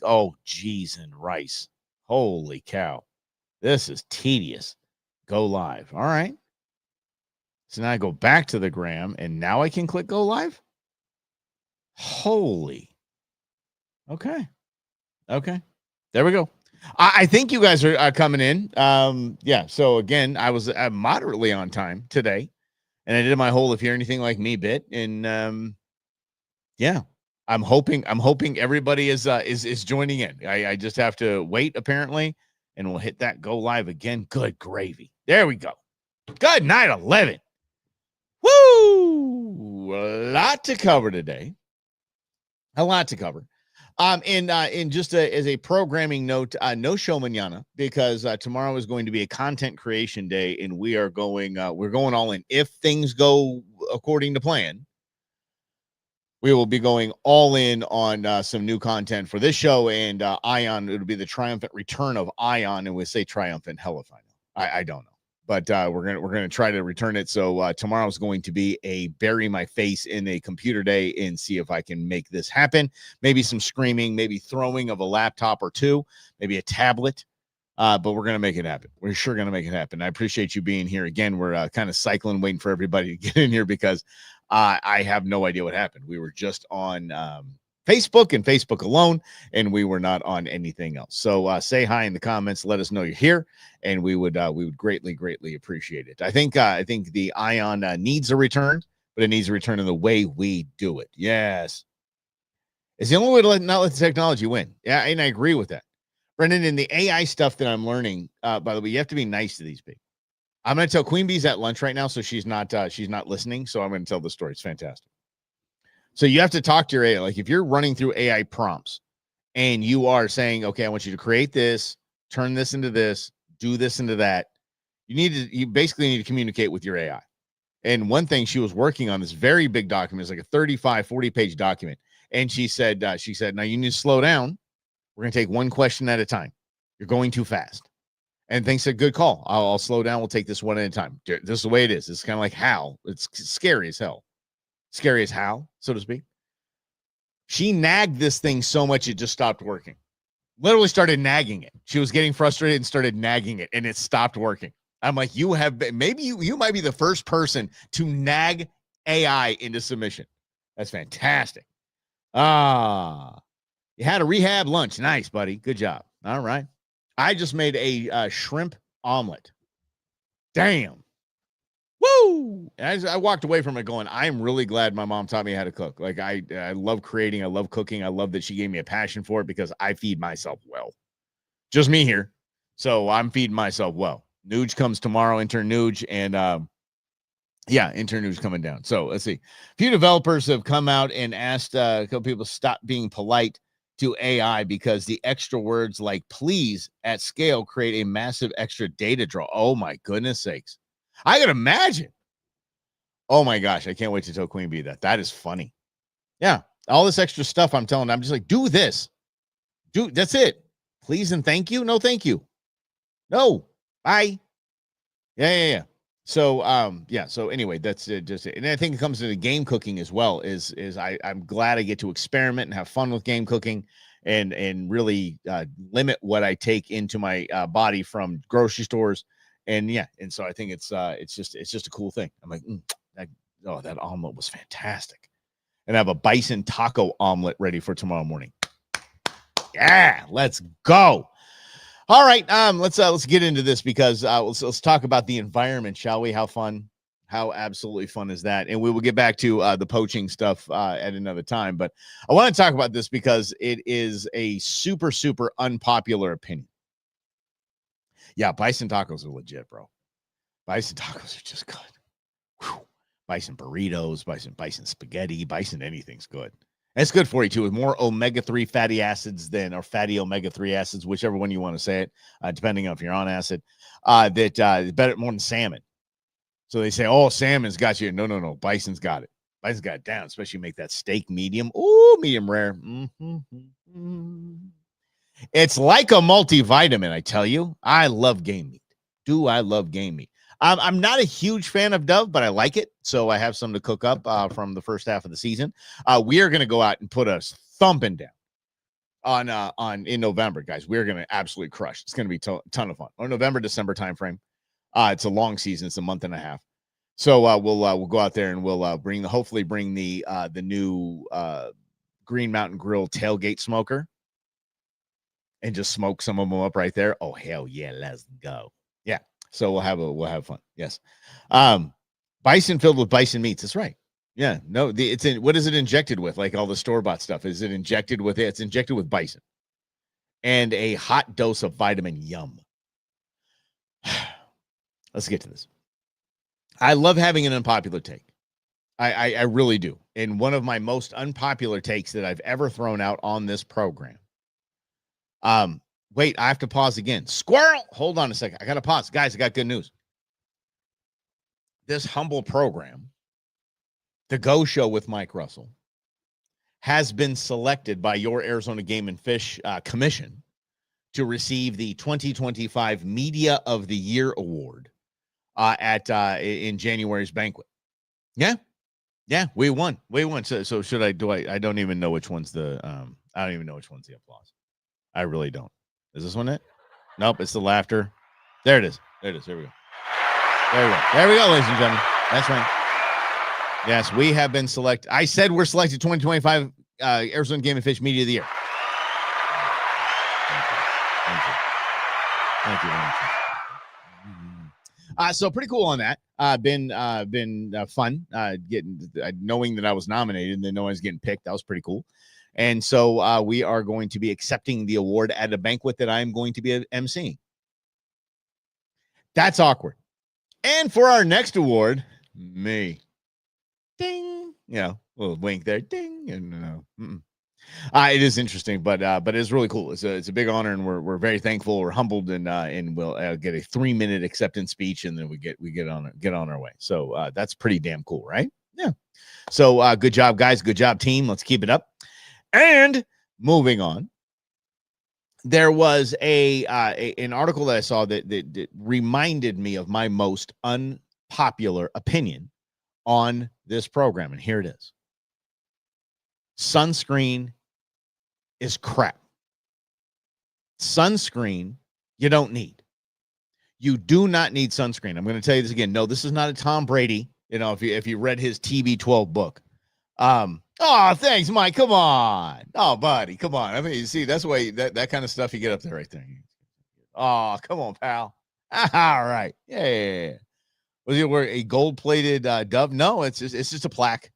Oh, geez, and rice. Holy cow. This is tedious. Go live. All right. So now I go back to the gram, and now I can click go live? Holy. Okay. Okay. There we go. I think you guys are coming in. Yeah. So again, I was moderately on time today, and I did my whole if you're anything like me bit, and yeah, I'm hoping everybody is joining in. I just have to wait apparently, and we'll hit that go live again. Good gravy. There we go. Good night, 11. Woo! A lot to cover today. A lot to cover. And just as a programming note, no show mañana because tomorrow is going to be a content creation day, and we're going all in. If things go according to plan, we will be going all in on some new content for this show and Ion. It'll be the triumphant return of Ion, and we say triumphant. Hell if I know. I don't know. But we're gonna try to return it. So tomorrow's going to be a bury my face in a computer day and see if I can make this happen. Maybe some screaming, maybe throwing of a laptop or two, maybe a tablet. But we're gonna make it happen. We're sure gonna make it happen. I appreciate you being here again. We're kind of cycling, waiting for everybody to get in here because I have no idea what happened. We were just on Facebook and Facebook alone, and we were not on anything else. So say hi in the comments. Let us know you're here, and we would greatly appreciate it. I think the Ion needs a return, but it needs a return in the way we do it. Yes, it's the only way to not let the technology win. Yeah, and I agree with that, Brendan. In the AI stuff that I'm learning, by the way, you have to be nice to these people. I'm going to tell Queen Bee's at lunch right now, so she's not listening. So I'm going to tell the story. It's fantastic. So you have to talk to your AI. Like if you're running through AI prompts and you are saying, okay, I want you to create this, turn this into this, do this into that. You basically need to communicate with your AI. And one thing she was working on, this very big document, is like a 35, 40 page document. And she said, now you need to slow down. We're going to take one question at a time. You're going too fast. And thanks a good call. I'll slow down. We'll take this one at a time. This is the way it is. It's kind of like Hal. It's scary as hell. Scary as Hal, so to speak. She nagged this thing so much it just stopped working. Literally started nagging it. She was getting frustrated and started nagging it, and it stopped working. I'm like, maybe you might be the first person to nag AI into submission. That's fantastic. You had a rehab lunch. Nice, buddy. Good job. All right. I just made a shrimp omelet. Damn. Woo! And I walked away from it going, I'm really glad my mom taught me how to cook. Like I love creating. I love cooking. I love that she gave me a passion for it because I feed myself well. Just me here. So I'm feeding myself well. Nuge comes tomorrow, intern Nuge, and intern Nuge coming down. So let's see. A few developers have come out and asked a couple people to stop being polite to AI because the extra words like please at scale create a massive extra data draw. Oh my goodness sakes. I can imagine. Oh my gosh. I can't wait to tell Queen Bee that. That is funny. Yeah. All this extra stuff I'm telling, I'm just like, do this. That's it. Please and thank you. No, thank you. No. Bye. Yeah. So, So anyway, that's just it. And I think it comes to the game cooking as well. I'm glad I get to experiment and have fun with game cooking, and really limit what I take into my body from grocery stores. And so I think it's just a cool thing. I'm like, that omelet was fantastic, and I have a bison taco omelet ready for tomorrow morning. Yeah, let's go. All right, let's get into this because let's talk about the environment, shall we? How absolutely fun is that? And we will get back to the poaching stuff at another time. But I want to talk about this because it is a super, super unpopular opinion. Yeah, bison tacos are legit, bro. Bison tacos are just good. Whew. Bison burritos, bison spaghetti, bison anything's good. It's good for you, too, with more omega-3 fatty acids or fatty omega-3 acids, whichever one you want to say it, depending on if you're on acid, that better more than salmon. So they say, oh, salmon's got you. No. Bison's got it. Bison's got it down, especially make that steak medium. Ooh, medium rare. Mm-hmm. It's like a multivitamin, I tell you. I love game meat. I love game meat. I'm not a huge fan of Dove, but I like it. So I have some to cook up from the first half of the season. We are going to go out and put a thumping down. in November, guys. We're gonna absolutely crush. It's gonna be a ton of fun. Or November, December timeframe. It's a long season. It's a month and a half. So we'll go out there and we'll hopefully bring the new Green Mountain Grill tailgate smoker and just smoke some of them up right there. Oh hell yeah, let's go. Yeah. So we'll have fun. Yes. Bison filled with bison meats. That's right. Yeah. No, it's in, what is it injected with? Like all the store-bought stuff. Is it injected with it? It's injected with bison and a hot dose of vitamin yum. Let's get to this. I love having an unpopular take. I really do. And one of my most unpopular takes that I've ever thrown out on this program. Wait, I have to pause again. Squirrel! Hold on a second. I got to pause. Guys, I got good news. This humble program, The Go Show with Mike Russell, has been selected by your Arizona Game and Fish Commission to receive the 2025 Media of the Year Award in January's banquet. Yeah, we won. So should I don't even know which one's the I don't even know which one's the applause. I really don't. Is this one it? Nope, it's the laughter. There it is. There we go. There we go, ladies and gentlemen. That's right. Yes, we have been selected. I said we're selected 2025 Arizona Game and Fish Media of the Year. Thank you very much. So pretty cool on that. Been fun getting knowing that I was nominated and then knowing I was getting picked. That was pretty cool. And so we are going to be accepting the award at a banquet that I'm going to be emceeing. That's awkward. And for our next award, me, ding, a little wink there, ding, and it is interesting, but it's really cool. It's a big honor, and we're very thankful. We're humbled, and we'll get a 3-minute acceptance speech, and then we get on our way. So that's pretty damn cool, right? Yeah. So good job, guys. Good job, team. Let's keep it up. And moving on, there was an article that I saw that reminded me of my most unpopular opinion on this program, and here it is. Sunscreen is crap. Sunscreen you don't need. You do not need sunscreen. I'm going to tell you this again. No, this is not a Tom Brady. If you read his TB12 book. Oh, thanks, Mike. Come on. Oh, buddy, come on. I mean, you see, that's why that kind of stuff you get up there right there. Oh, come on, pal. All right. Yeah. Was it wear a gold-plated dove? No, it's just a plaque.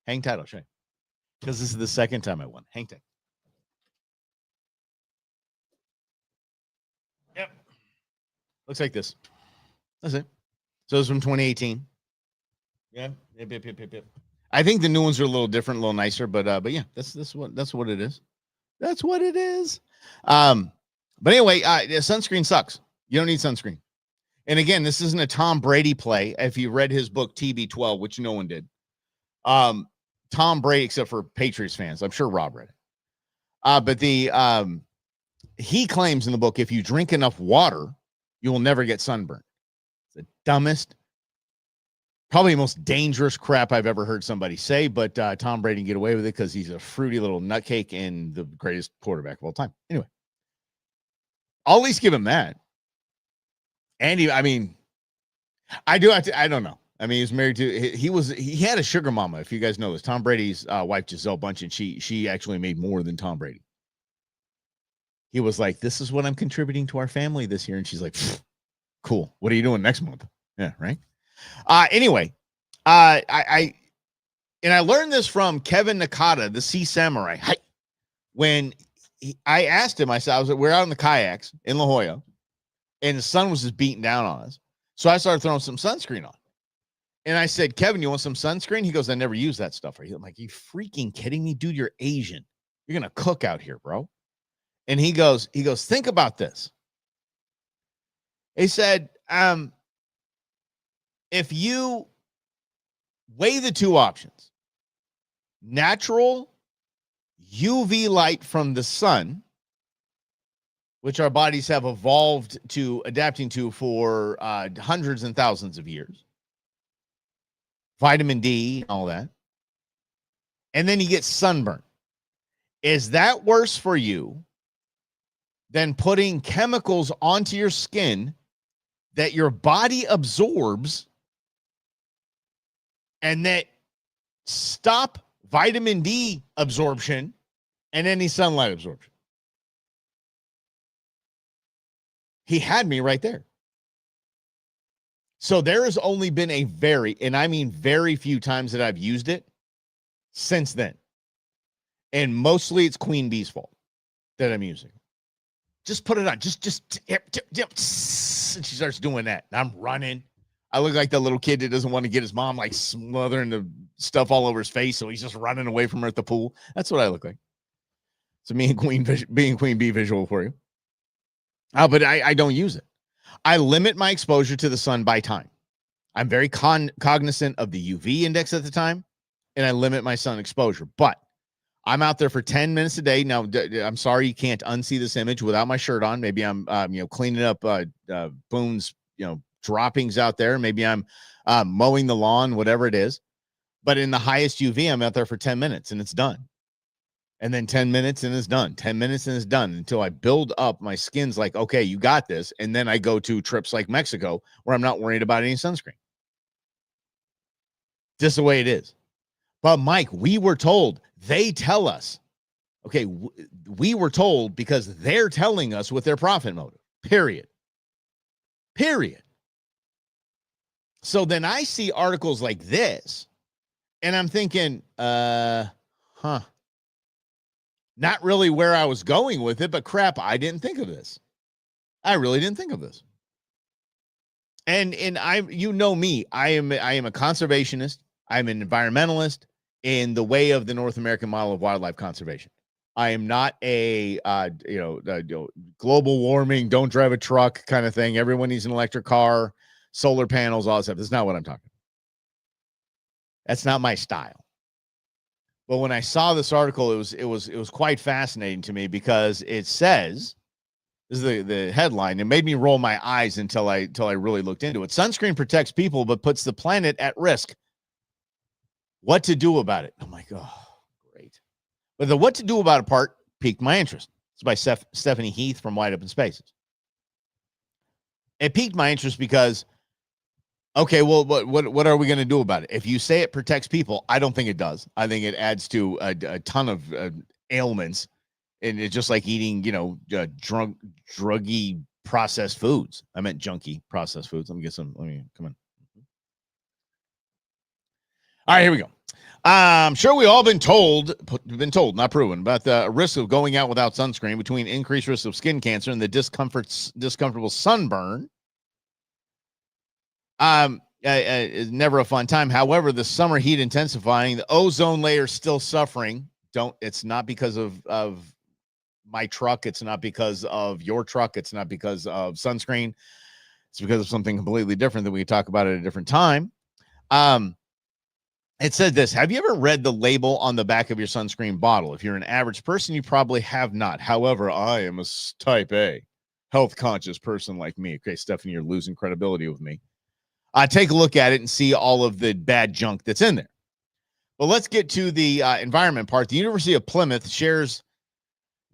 Hang tight, I'll show you. Because this is the second time I won. Hang tight. Yep. Looks like this. That's it. So it's from 2018. Yeah. Yep. I think the new ones are a little different, a little nicer, but yeah, that's what it is. That's what it is. But anyway, sunscreen sucks. You don't need sunscreen. And again, this isn't a Tom Brady play. If you read his book TB12, which no one did, Tom Brady, except for Patriots fans, I'm sure Rob read it. But he claims in the book, if you drink enough water, you will never get sunburned. It's the dumbest, probably most dangerous crap I've ever heard somebody say, but Tom Brady can get away with it because he's a fruity little nutcake and the greatest quarterback of all time. Anyway, I'll at least give him that. And I don't know. I mean, he was married to, he had a sugar mama, if you guys know this. Tom Brady's wife, Gisele Bündchen, she actually made more than Tom Brady. He was like, this is what I'm contributing to our family this year. And she's like, cool. What are you doing next month? Yeah, right. Anyway, I learned this from Kevin Nakata, the Sea Samurai. When I asked him, I said, we're out in the kayaks in La Jolla, and the sun was just beating down on us. So I started throwing some sunscreen on. And I said, Kevin, you want some sunscreen? He goes, I never use that stuff. I'm like, you freaking kidding me? Dude, you're Asian. You're going to cook out here, bro. And he goes, think about this. He said, if you weigh the two options, natural UV light from the sun, which our bodies have evolved to adapting to for hundreds and thousands of years, vitamin D, all that, and then you get sunburn. Is that worse for you than putting chemicals onto your skin that your body absorbs and that stop vitamin D absorption and any sunlight absorption? He had me right there. So there has only been a very, and I mean very few times that I've used it since then. And mostly it's Queen Bee's fault that I'm using. Just put it on. And she starts doing that. I'm running. I look like the little kid that doesn't want to get his mom like smothering the stuff all over his face, so he's just running away from her at the pool. That's what I look like. So me and Queen Bee visual for you. But I don't use it. I limit my exposure to the sun by time. I'm very cognizant of the UV index at the time, and I limit my sun exposure. But I'm out there for 10 minutes a day. Now, I'm sorry you can't unsee this image without my shirt on. Maybe I'm, cleaning up Boone's, droppings out there. Maybe I'm mowing the lawn, whatever it is. But in the highest UV, I'm out there for 10 minutes and it's done. And then 10 minutes and it's done. 10 minutes and it's done until I build up. My skin's like, okay, you got this. And then I go to trips like Mexico where I'm not worried about any sunscreen. Just the way it is. But Mike, we were told, they tell us, okay, we were told because they're telling us with their profit motive, period. So then I see articles like this and I'm thinking, not really where I was going with it, but crap, I didn't think of this. I really didn't think of this. And I, me, I am a conservationist. I'm an environmentalist in the way of the North American model of wildlife conservation. I am not a, global warming, don't drive a truck kind of thing. Everyone needs an electric car, solar panels, all that stuff. That's not what I'm talking about. That's not my style. But when I saw this article, it was quite fascinating to me because it says, this is the headline. It made me roll my eyes until I really looked into it. Sunscreen protects people, but puts the planet at risk. What to do about it? I'm like, oh, great. But the what to do about it part piqued my interest. It's by Stephanie Heath from Wide Open Spaces. It piqued my interest because, okay, well, what are we going to do about it? If you say it protects people, I don't think it does. I think it adds to a ton of ailments, and it's just like eating, druggy processed foods. I meant junky processed foods. Let me come on. All right, here we go. I'm sure we all been told, not proven, about the risk of going out without sunscreen between increased risk of skin cancer and the discomfortable sunburn. It's never a fun time. However, the summer heat intensifying, the ozone layer still suffering. It's not because of my truck. It's not because of your truck. It's not because of sunscreen. It's because of something completely different that we can talk about at a different time. It said this: have you ever read the label on the back of your sunscreen bottle? If you're an average person, you probably have not. However, I am a type A, health conscious person like me. Okay, Stephanie, you're losing credibility with me. Take a look at it and see all of the bad junk that's in there. But let's get to the environment part. The University of Plymouth shares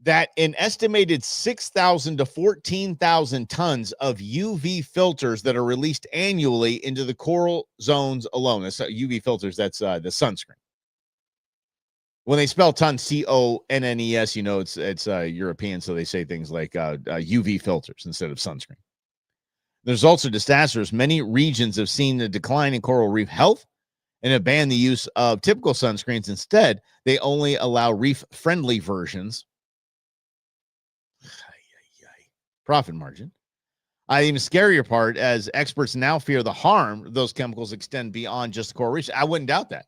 that an estimated 6,000 to 14,000 tons of UV filters that are released annually into the coral zones alone. That's UV filters. That's the sunscreen. When they spell tons, CONNES, it's European, so they say things like UV filters instead of sunscreen. The results are disastrous. Many regions have seen a decline in coral reef health and have banned the use of typical sunscreens. Instead, they only allow reef-friendly versions. Profit margin. Even scarier part, as experts now fear the harm those chemicals extend beyond just the coral reefs. I wouldn't doubt that.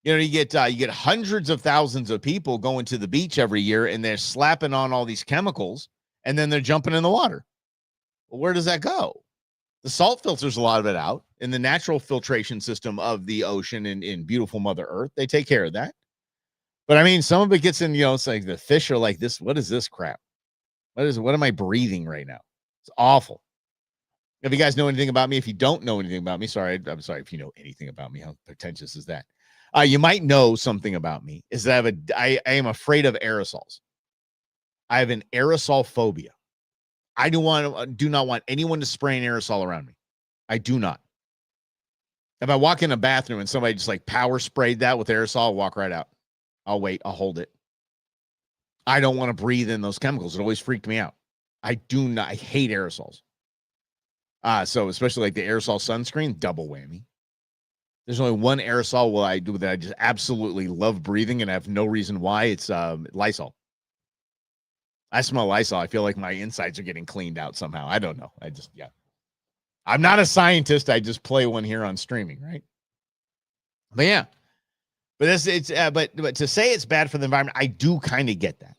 You get hundreds of thousands of people going to the beach every year, and they're slapping on all these chemicals, and then they're jumping in the water. Well, where does that go? The salt filters a lot of it out in the natural filtration system of the ocean in beautiful Mother Earth. They take care of that. But I mean, some of it gets in, it's like the fish are like this. What is this crap? What am I breathing right now? It's awful. If you guys know anything about me, if you don't know anything about me, I'm sorry if you know anything about me. How pretentious is that? You might know something about me is that I am afraid of aerosols. I have an aerosol phobia. I do not want anyone to spray an aerosol around me. I do not. If I walk in a bathroom and somebody just like power sprayed that with aerosol, I'll walk right out. I'll wait. I'll hold it. I don't want to breathe in those chemicals. It always freaked me out. I hate aerosols. So especially like the aerosol sunscreen, double whammy. There's only one aerosol I do that I just absolutely love breathing, and I have no reason why. It's Lysol. I smell Lysol. I feel like my insides are getting cleaned out somehow. I don't know. I'm not a scientist. I just play one here on streaming, right? But yeah, but but to say it's bad for the environment, I do kind of get that.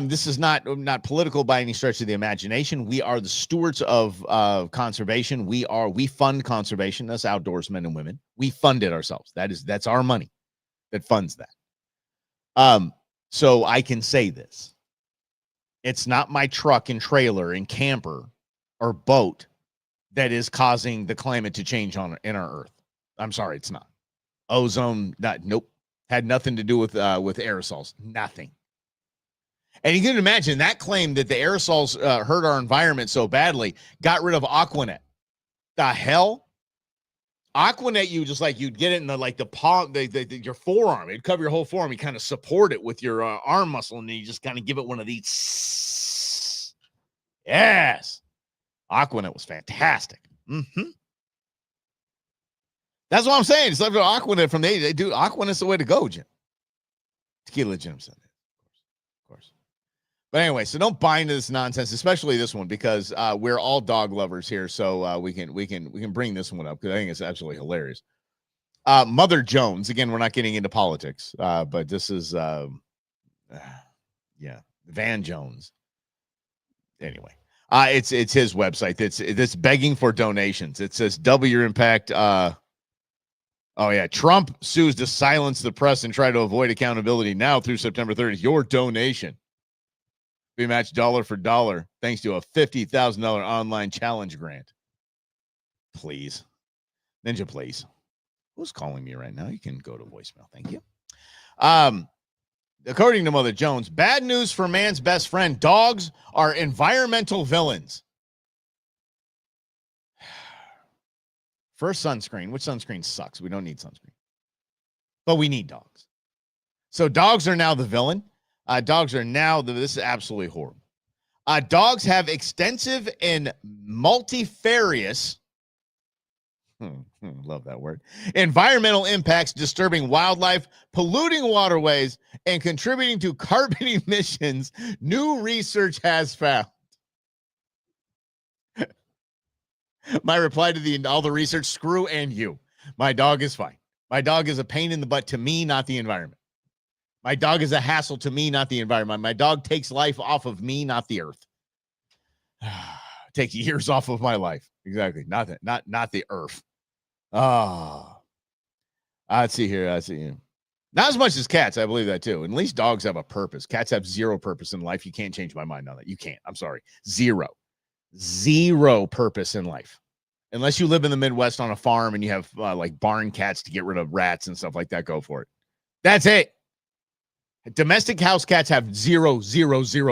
This is not political by any stretch of the imagination. We are the stewards of conservation. We fund conservation. Us outdoorsmen and women. We fund it ourselves. That's our money that funds that. So I can say this. It's not my truck and trailer and camper or boat that is causing the climate to change in our Earth. I'm sorry, it's not. Ozone, nope. Had nothing to do with aerosols. Nothing. And you can imagine that claim that the aerosols hurt our environment so badly got rid of Aquanet. The hell? Aquanet, you'd get it in the palm, your forearm. It'd cover your whole forearm. You kind of support it with your arm muscle, and then you just kind of give it one of these. Yes. Aquanet was fantastic. Mm-hmm. That's what I'm saying. It's like Aquanet from the 80s. Dude, Aquanet's the way to go, Jim. Tequila Jim said it. Of course. But anyway, so don't buy into this nonsense, especially this one, because we're all dog lovers here. So we can bring this one up because I think it's absolutely hilarious. Mother Jones. Again, we're not getting into politics, but this is Van Jones. Anyway, it's his website. It's begging for donations. It says double your impact. Trump sues to silence the press and try to avoid accountability now through September 30th. Your donation be matched dollar for dollar thanks to a $50,000 online challenge grant. Please. Ninja, please. Who's calling me right now? You can go to voicemail. Thank you. According to Mother Jones, bad news for man's best friend. Dogs are environmental villains. First, sunscreen. Which sunscreen sucks? We don't need sunscreen. But we need dogs. So dogs are now the villain. Dogs are now, this is absolutely horrible. Dogs have extensive and multifarious, love that word, environmental impacts, disturbing wildlife, polluting waterways, and contributing to carbon emissions, new research has found. My reply to all the research, screw and you. My dog is fine. My dog is a pain in the butt to me, not the environment. My dog is a hassle to me, not the environment. My dog takes life off of me, not the earth. Take years off of my life. Exactly. Not the earth. Let's see here. Not as much as cats. I believe that too. At least dogs have a purpose. Cats have zero purpose in life. You can't change my mind on that. You can't. I'm sorry. Zero purpose in life. Unless you live in the Midwest on a farm and you have like barn cats to get rid of rats and stuff like that, go for it. That's it. Domestic house cats have zero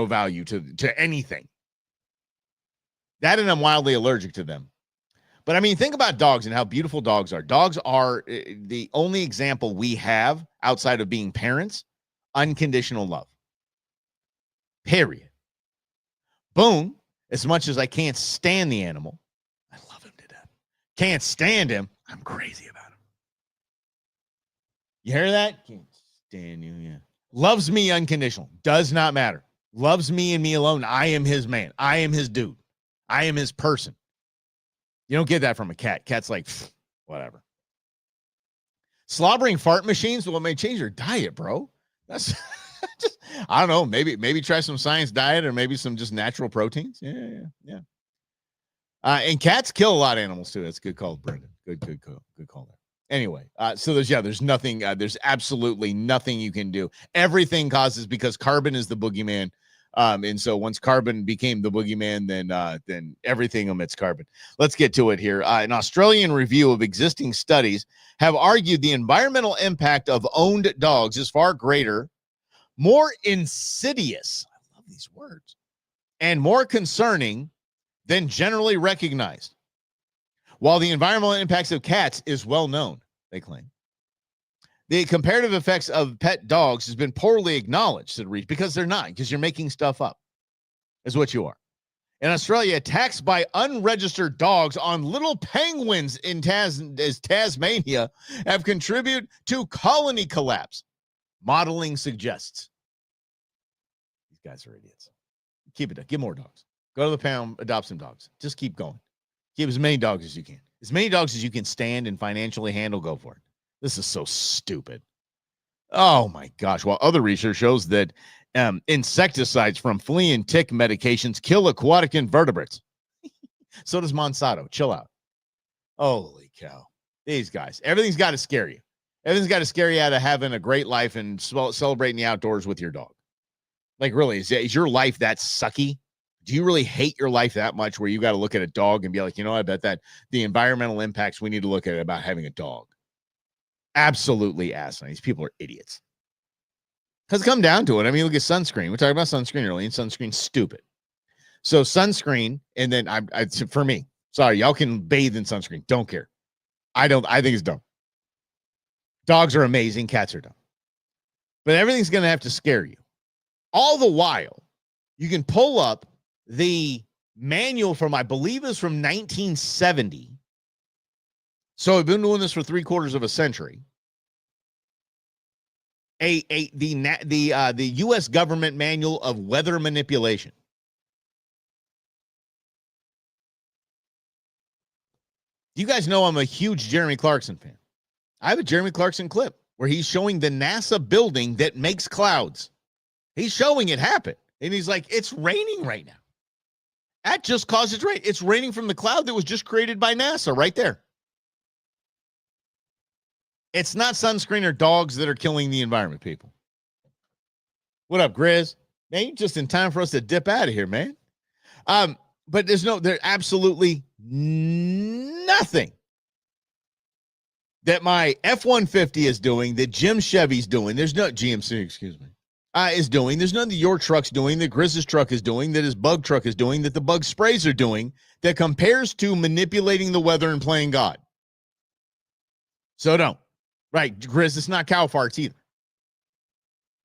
value to anything. That, and I'm wildly allergic to them. But I mean, think about dogs and how beautiful dogs are. Dogs are the only example we have outside of being parents, unconditional love. Period. Boom. As much as I can't stand the animal, I love him to death. Can't stand him, I'm crazy about him. You hear that? Can't stand you, yeah. Loves me unconditional. Does not matter. Loves me and me alone. I am his man. I am his dude. I am his person. You don't get that from a cat. Cat's like, whatever. Slobbering fart machines, well, it may change your diet, bro. That's just, I don't know. Maybe try some science diet or maybe some just natural proteins. Yeah. And cats kill a lot of animals too. That's a good call, Brendan. Good call there. Anyway, so there's nothing, there's absolutely nothing you can do. Everything causes, because carbon is the boogeyman. And so once carbon became the boogeyman, then everything emits carbon. Let's get to it here. An Australian review of existing studies have argued the environmental impact of owned dogs is far greater, more insidious, I love these words, and more concerning than generally recognized. While the environmental impacts of cats is well known, they claim, the comparative effects of pet dogs has been poorly acknowledged, said Reach, because they're not, because you're making stuff up, is what you are. In Australia, attacks by unregistered dogs on little penguins in Tasmania have contributed to colony collapse, modeling suggests. These guys are idiots. Keep it up. Get more dogs. Go to the pound, adopt some dogs. Just keep going. Keep as many dogs as you can. As many dogs as you can stand and financially handle, go for it. This is so stupid. Oh, my gosh. While other research shows that insecticides from flea and tick medications kill aquatic invertebrates. So does Monsanto. Chill out. Holy cow. These guys. Everything's got to scare you. Everything's got to scare you out of having a great life and celebrating the outdoors with your dog. Like, really, is your life that sucky? Do you really hate your life that much where you got to look at a dog and be like, I bet that the environmental impacts we need to look at about having a dog? Absolutely asinine. These people are idiots. Because come down to it, I mean, look at sunscreen. We're talking about sunscreen early, and sunscreen's stupid. So sunscreen, and then for me, sorry, y'all can bathe in sunscreen. Don't care. I think it's dumb. Dogs are amazing. Cats are dumb. But everything's going to have to scare you. All the while, you can pull up the manual from, I believe it was from 1970. So I've been doing this for 3/4 of a century. The U.S. government manual of weather manipulation. You guys know I'm a huge Jeremy Clarkson fan. I have a Jeremy Clarkson clip where he's showing the NASA building that makes clouds. He's showing it happen. And he's like, it's raining right now. That just causes rain. It's raining from the cloud that was just created by NASA right there. It's not sunscreen or dogs that are killing the environment, people. What up, Grizz? Man, you're just in time for us to dip out of here, man. But there's absolutely nothing that my F-150 is doing, that Jim Chevy's doing. There's no GMC, excuse me, is doing. There's none that your truck's doing, that Grizz's truck is doing, that his bug truck is doing, that the bug sprays are doing, that compares to manipulating the weather and playing God. So don't. Right, Grizz, it's not cow farts either.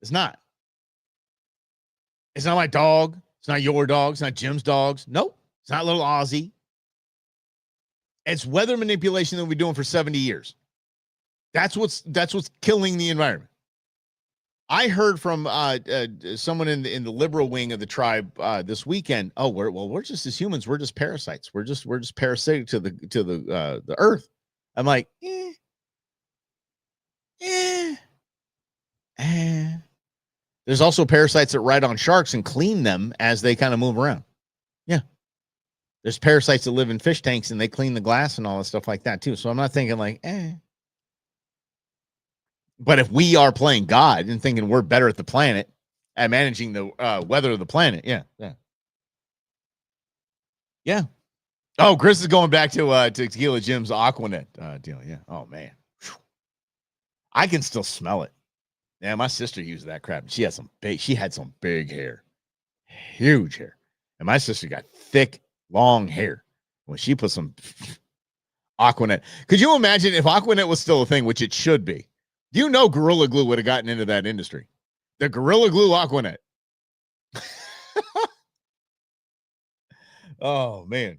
It's not. It's not my dog. It's not your dog. It's not Jim's dogs. Nope. It's not little Ozzy. It's weather manipulation that we've been doing for 70 years. That's what's killing the environment. I heard from someone in the liberal wing of the tribe this weekend. Oh, we're just, as humans, we're just parasites. We're just parasitic to the earth. I'm like, There's also parasites that ride on sharks and clean them as they kind of move around. Yeah. There's parasites that live in fish tanks and they clean the glass and all that stuff like that too. So I'm not thinking like, But if we are playing God and thinking we're better at the planet at managing the weather of the planet, yeah. Oh, Chris is going back to Tequila Jim's Aquanet deal. Yeah. Oh man, I can still smell it. Yeah, my sister used that crap. She had some big hair, huge hair, and my sister got thick, long hair. When she put some Aquanet, could you imagine if Aquanet was still a thing, which it should be? You know, Gorilla Glue would have gotten into that industry. The Gorilla Glue Aquanet. Oh man,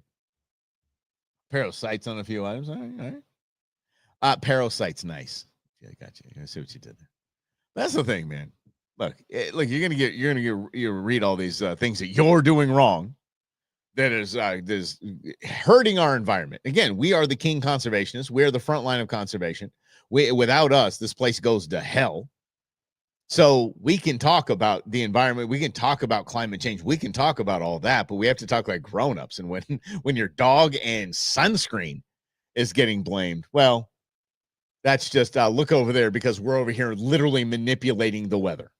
parasites on a few items. All right. Parasites, nice. Yeah, I got you. I see what you did there. That's the thing, man. Look, you're gonna read all these things that you're doing wrong. That is hurting our environment. Again, we are the king conservationists. We are the front line of conservation. Without us, this place goes to hell. So we can talk about the environment. We can talk about climate change. We can talk about all that, but we have to talk like grown-ups. And when your dog and sunscreen is getting blamed, well, that's just look over there because we're over here literally manipulating the weather,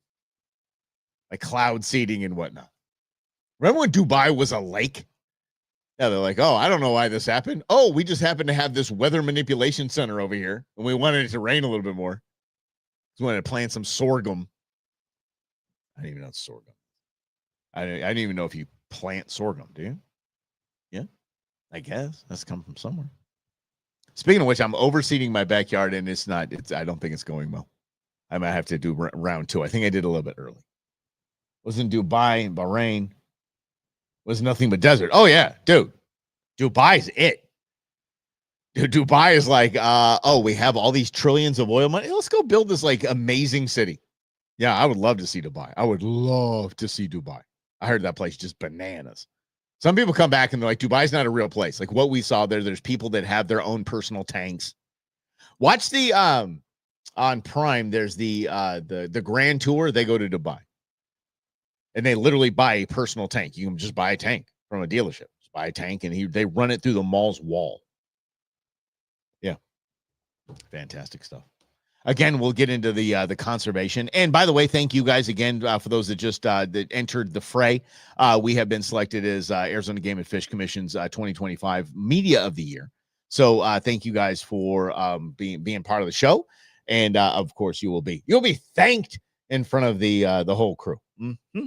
like cloud seeding and whatnot. Remember when Dubai was a lake? Yeah, they're like, oh, I don't know why this happened. Oh, we just happened to have this weather manipulation center over here, and we wanted it to rain a little bit more. We wanted to plant some sorghum. I didn't even know it's sorghum. I didn't even know if you plant sorghum, do you? Yeah, I guess. That's come from somewhere. Speaking of which, I'm overseeding my backyard, and I don't think it's going well. I might have to do round 2. I think I did a little bit early. Was in Dubai and Bahrain. Was nothing but desert. Oh, yeah, dude. Dubai's it. Dude, Dubai is like, we have all these trillions of oil money. Let's go build this like amazing city. Yeah, I would love to see Dubai. I would love to see Dubai. I heard that place just bananas. Some people come back and they're like, Dubai's not a real place. Like what we saw there's people that have their own personal tanks. Watch the on Prime, there's the Grand Tour. They go to Dubai. And they literally buy a personal tank. You can just buy a tank from a dealership. Just buy a tank, and they run it through the mall's wall. Yeah. Fantastic stuff. Again, we'll get into the conservation. And by the way, thank you guys again for those that just that entered the fray. We have been selected as Arizona Game and Fish Commission's 2025 Media of the Year. So thank you guys for being part of the show. And of course, you'll be thanked in front of the whole crew. Mm-hmm.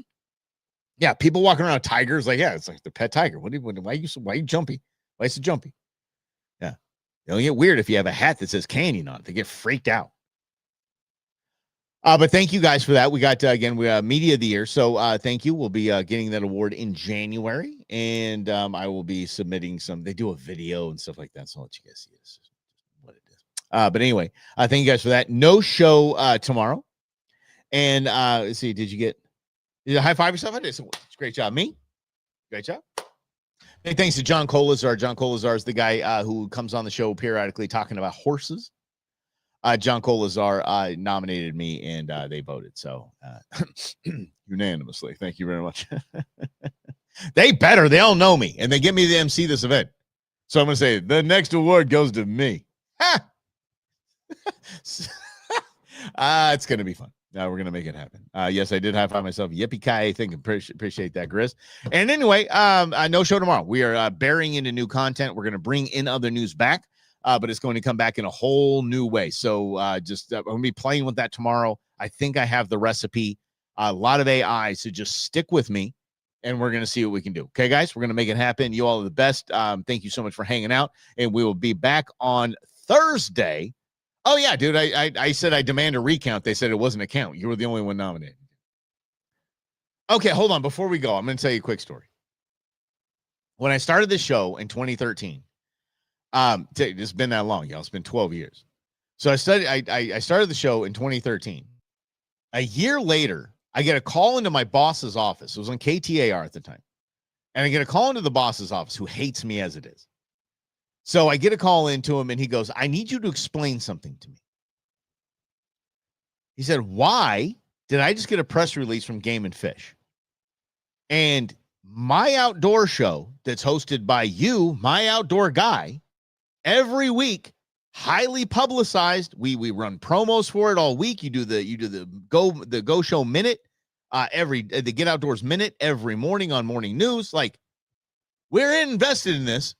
Yeah, people walking around tigers like, yeah, it's like the pet tiger. Why are you jumpy? Why is it jumpy? Yeah. It'll get weird if you have a hat that says Canyon on it. They get freaked out. But thank you guys for that. We got, we got Media of the Year. So thank you. We'll be getting that award in January. And I will be submitting they do a video and stuff like that. So I'll let you guys see this. What it is. But anyway, thank you guys for that. No show tomorrow. And let's see, did you high five yourself? I did. So great job. Me? Great job. Hey, thanks to John Colazar. John Colazar is the guy who comes on the show periodically talking about horses. John Colazar nominated me, and they voted. So unanimously. Thank you very much. They all know me, and they get me to MC this event. So I'm going to say the next award goes to me. It's going to be fun. We're going to make it happen. Yes, I did high five myself. Yippee-ki-yay. Appreciate that, Chris. And anyway, no show tomorrow. We are burying into new content. We're going to bring in other news back, but it's going to come back in a whole new way. So I'm going to be playing with that tomorrow. I think I have the recipe. A lot of AI, so just stick with me, and we're going to see what we can do. Okay, guys? We're going to make it happen. You all are the best. Thank you so much for hanging out, and we will be back on Thursday. Oh, yeah, dude, I said I demand a recount. They said it wasn't a count. You were the only one nominated. Okay, hold on. Before we go, I'm going to tell you a quick story. When I started this show in 2013, it's been that long, y'all. It's been 12 years. So I started the show in 2013. A year later, I get a call into my boss's office. It was on KTAR at the time. And I get a call into the boss's office who hates me as it is. So I get a call into him, and he goes, I need you to explain something to me. He said, why did I just get a press release from Game and Fish? And my outdoor show that's hosted by you, my outdoor guy, every week, highly publicized. We run promos for it all week. You do the Go Show Minute, the Get Outdoors Minute every morning on Morning News. Like, we're invested in this.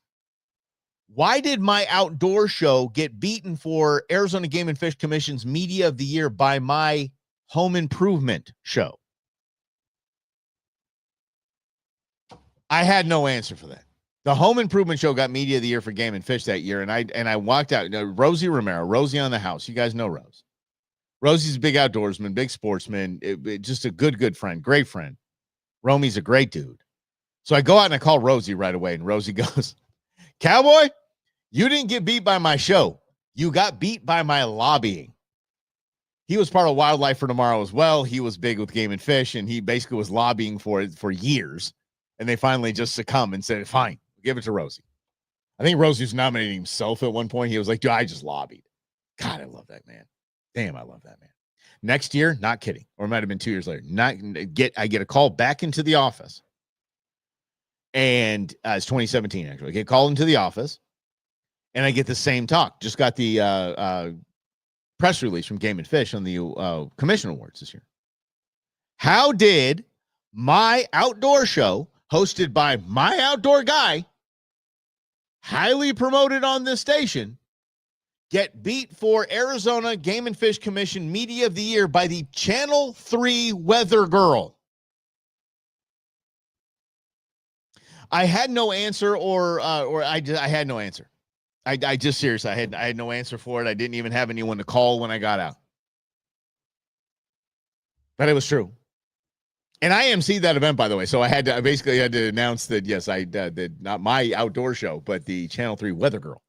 Why did my outdoor show get beaten for Arizona Game and Fish Commission's Media of the Year by my home improvement show? I had no answer for that. The home improvement show got Media of the Year for Game and Fish that year, and I walked out. Rosie Romero, Rosie on the House. You guys know Rose. Rosie's a big outdoorsman, big sportsman, just a good friend, great friend. Romy's a great dude. So I go out and I call Rosie right away, and Rosie goes, Cowboy, you didn't get beat by my show. You got beat by my lobbying. He was part of Wildlife for Tomorrow as well. He was big with Game and Fish, and he basically was lobbying for it for years. And they finally just succumbed and said, fine, give it to Rosie. I think Rosie was nominating himself at one point. He was like, dude, I just lobbied. God, I love that man. Damn, I love that man. Next year, not kidding. Or it might have been 2 years later. I get a call back into the office. And it's 2017, actually. I get called into the office, and I get the same talk. Just got the press release from Game and Fish on the Commission Awards this year. How did my outdoor show hosted by my outdoor guy, highly promoted on this station, get beat for Arizona Game and Fish Commission Media of the Year by the Channel 3 Weather Girl. I had no answer, or I had no answer. I just seriously, I had no answer for it. I didn't even have anyone to call when I got out. But it was true. And I emceed that event, by the way. So I basically had to announce that, yes, I did not my outdoor show, but the Channel 3 Weather Girl.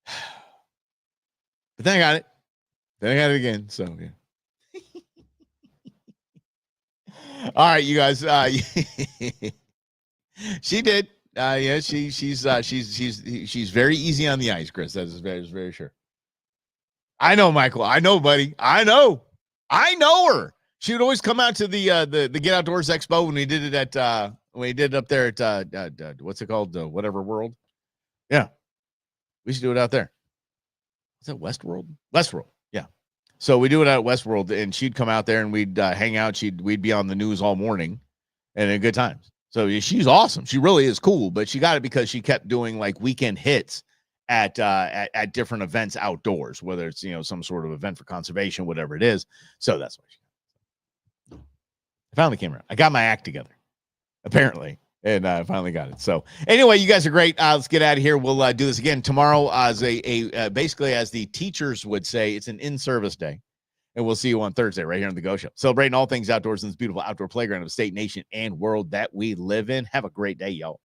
But then I got it. Then I got it again. So, yeah. All right, you guys. She did. Yeah, she's very easy on the ice, Chris. That is very sure. I know, Michael. I know, buddy. I know her. She would always come out to the Get Outdoors Expo when we did it at up there at what's it called, whatever world. Yeah, we should do it out there. Is that Westworld? Westworld. Yeah. So we do it at Westworld, and she'd come out there and we'd hang out. We'd be on the news all morning, and good times. So she's awesome. She really is cool, but she got it because she kept doing like weekend hits at different events outdoors, whether it's, some sort of event for conservation, whatever it is. So that's why I finally came around. I got my act together, apparently, and I finally got it. So anyway, you guys are great. Let's get out of here. We'll do this again tomorrow as basically, as the teachers would say, it's an in-service day. And we'll see you on Thursday right here on The Go Show. Celebrating all things outdoors in this beautiful outdoor playground of state, nation, and world that we live in. Have a great day, y'all.